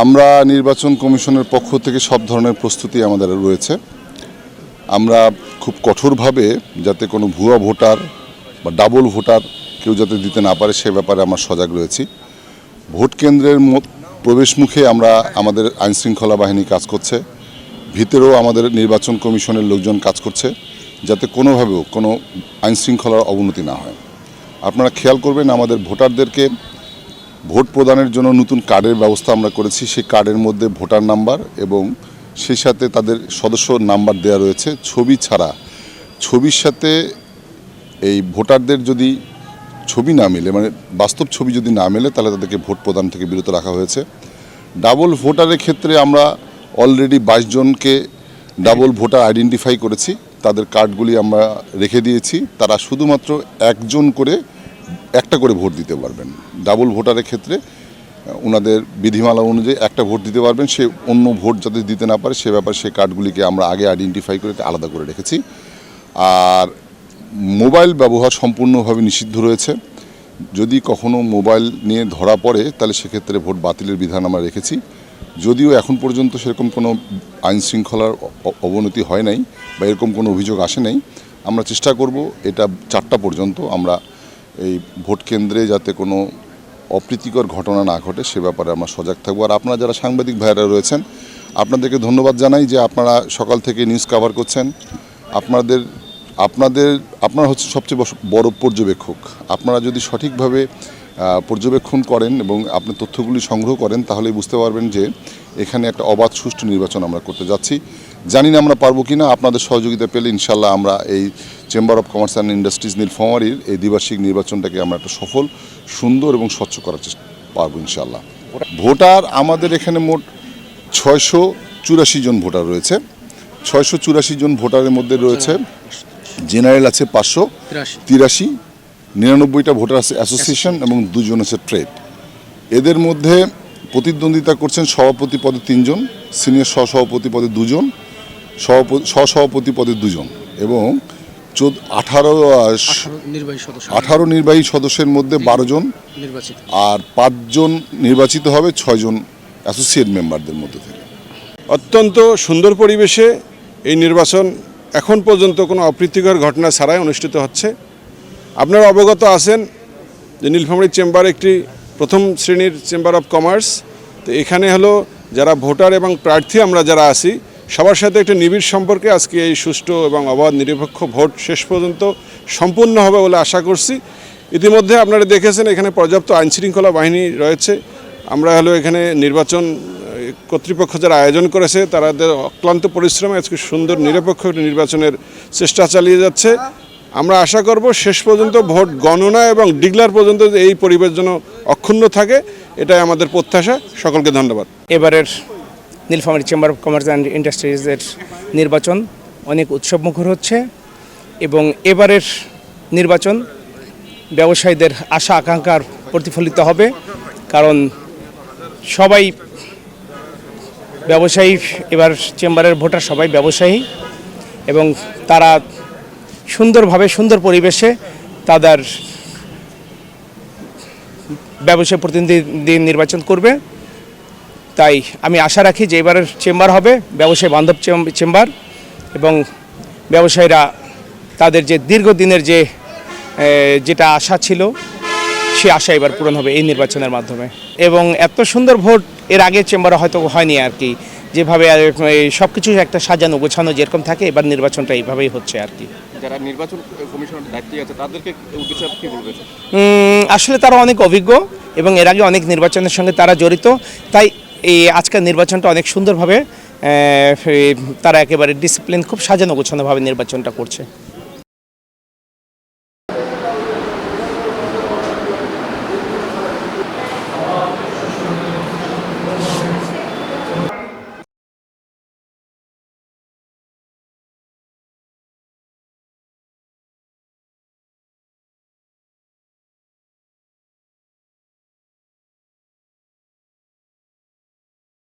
আমরা নির্বাচন কমিশনের পক্ষ থেকে সব ধরনের প্রস্তুতি আমাদের রয়েছে। আমরা খুব কঠোরভাবে যাতে কোনো ভুয়া ভোটার বা ডাবল ভোটার কেউ যাতে দিতে না পারে সে ব্যাপারে আমরা সজাগ রয়েছি। ভোট কেন্দ্রের প্রবেশ মুখে আমাদের আইনশৃঙ্খলা বাহিনী কাজ করছে, ভিতরেও আমাদের নির্বাচন কমিশনের লোকজন কাজ করছে যাতে কোনোভাবেও কোনো আইনশৃঙ্খলার অবনতি না হয়। আপনারা খেয়াল করবেন আমাদের ভোটারদেরকে ভোট প্রদানের জন্য নতুন কার্ডের ব্যবস্থা আমরা করেছি। সেই কার্ডের মধ্যে ভোটার নাম্বার এবং সেই সাথে তাদের সদস্য নাম্বার দেওয়া রয়েছে। ছবি ছাড়া, ছবির সাথে এই ভোটারদের যদি ছবি না মেলে, মানে বাস্তব ছবি যদি না মেলে, তাহলে তাদেরকে ভোট প্রদান থেকে বিরত রাখা হয়েছে। ডাবল ভোটারের ক্ষেত্রে আমরা অলরেডি 22 জনকে ডাবল ভোটার আইডেন্টিফাই করেছি, তাদের কার্ডগুলি আমরা রেখে দিয়েছি। তারা শুধুমাত্র একটা করে ভোট দিতে পারবেন। ডাবল ভোটারের ক্ষেত্রে ওনাদের বিধিমালা অনুযায়ী একটা ভোট দিতে পারবেন, সে অন্য ভোট যাতে দিতে না পারে সে ব্যাপারে সেই কার্ডগুলিকে আমরা আগে আইডেন্টিফাই করে আলাদা করে রেখেছি। আর মোবাইল ব্যবহার সম্পূর্ণভাবে নিষিদ্ধ রয়েছে। যদি কখনো মোবাইল নিয়ে ধরা পড়ে তাহলে সেক্ষেত্রে ভোট বাতিলের বিধান আমরা রেখেছি। যদিও এখন পর্যন্ত সেরকম কোনো আইনশৃঙ্খলার অবনতি হয় নাই বা এরকম কোনো অভিযোগ আসে নাই। আমরা চেষ্টা করব এটা 4টা পর্যন্ত আমরা এই ভোট কেন্দ্রে যাতে কোনো অপ্রীতিকর ঘটনা না ঘটে সে ব্যাপারে আমরা সজাগ থাকবো। আর আপনারা যারা সাংবাদিক ভাইরা রয়েছেন আপনাদেরকে ধন্যবাদ জানাই যে আপনারা সকাল থেকে নিউজ কভার করছেন। আপনারা হচ্ছে সবচেয়ে বড় পর্যবেক্ষক। আপনারা যদি সঠিকভাবে পর্যবেক্ষণ করেন এবং আপনি তথ্যগুলি সংগ্রহ করেন তাহলেই বুঝতে পারবেন যে এখানে একটা অবাধ সুষ্ঠু নির্বাচন আমরা করতে যাচ্ছি। জানি না আমরা পারবো কি না, আপনাদের সহযোগিতা পেলে ইনশাল্লাহ আমরা এই chamber of commerce and industries নীলফামারীর এই দ্বিবার্ষিক নির্বাচনটাকে আমরা একটা সফল, সুন্দর এবং স্বচ্ছ করার চেষ্টা পারবো ইনশাল্লাহ। ভোটার আমাদের এখানে মোট 684 জন ভোটার রয়েছে। 684 জন ভোটারের মধ্যে রয়েছে জেনারেল আছে 583, 99টা ভোটার আছে অ্যাসোসিয়েশন এবং 2 জন আছে ট্রেড। এদের মধ্যে প্রতিদ্বন্দ্বিতা করছেন সভাপতি পদে 3 জন, সিনিয়র সহসভাপতি পদে 2 জন, সহসভাপতি পদে 2 জন এবং 18 নির্বাহী সদস্যের মধ্যে 12 জন আর 5 জন নির্বাচিত হবে 6 জন অ্যাসোসিয়েট মেম্বারদের মধ্যে থেকে। অত্যন্ত সুন্দর পরিবেশে এই নির্বাচন এখন পর্যন্ত কোনো অপ্রীতিকর ঘটনা ছাড়াই অনুষ্ঠিত হচ্ছে। আপনারা অবগত আছেন যে নীলফামারী চেম্বার একটি প্রথম শ্রেণীর চেম্বার অফ কমার্স। তো এখানে হলো যারা ভোটার এবং প্রার্থী আমরা যারা আছি সবার সাথে একটা নিবিড় সম্পর্কে আজকে এই সুষ্ঠু এবং অবাধ নিরপেক্ষ ভোট শেষ পর্যন্ত সম্পূর্ণ হবে বলে আশা করছি। ইতিমধ্যে আপনারা দেখেছেন এখানে পর্যাপ্ত আইনশৃঙ্খলা বাহিনী রয়েছে। আমরা এখানে নির্বাচন কর্তৃপক্ষ যারা আয়োজন করেছে তাদের অক্লান্ত পরিশ্রমে আজকে সুন্দর নিরপেক্ষ নির্বাচনের চেষ্টা চালিয়ে যাচ্ছে। আমরা আশা করব শেষ পর্যন্ত ভোট গণনা এবং ডিক্লার পর্যন্ত এই পরিবেশ যেন অক্ষুণ্ণ থাকে, এটাই আমাদের প্রত্যাশা। সকলকে ধন্যবাদ। এবারের Nilphamari chamber of commerce and ইন্ডাস্ট্রিজের নির্বাচন অনেক উৎসবমুখর হচ্ছে এবং এবারের নির্বাচন ব্যবসায়ীদের আশা আকাঙ্ক্ষার প্রতিফলিত হবে, কারণ সবাই ব্যবসায়ী। এবার চেম্বারের ভোটার সবাই ব্যবসায়ী এবং তারা সুন্দরভাবে সুন্দর পরিবেশে তাদের ব্যবসায়ী প্রতিনিধি নির্বাচন করবে। তাই আমি আশা রাখি যে এবারের চেম্বার হবে ব্যবসায়ী বান্ধব চেম্বার এবং ব্যবসায়ীরা তাদের যে দীর্ঘদিনের যেটা আশা ছিল সে আশা এবার পূরণ হবে এই নির্বাচনের মাধ্যমে। এবং এত সুন্দর ভোট এর আগে চেম্বারে হয়তো হয়নি আর কি, যেভাবে সব কিছু একটা সাজানো গোছানো যেরকম থাকে এবার নির্বাচনটা এইভাবেই হচ্ছে আর কি। যারা নির্বাচন কমিশনের দায়িত্বে আছে তাদেরকে উদ্দেশ্যে কি বলবেন? আসলে তারা অনেক অভিজ্ঞ এবং এর আগে অনেক নির্বাচনের সঙ্গে তারা জড়িত, তাই এই আজকের নির্বাচনটা অনেক সুন্দরভাবে তারা একেবারে ডিসিপ্লিন খুব সাজানো গোছানোভাবে নির্বাচনটা করছে।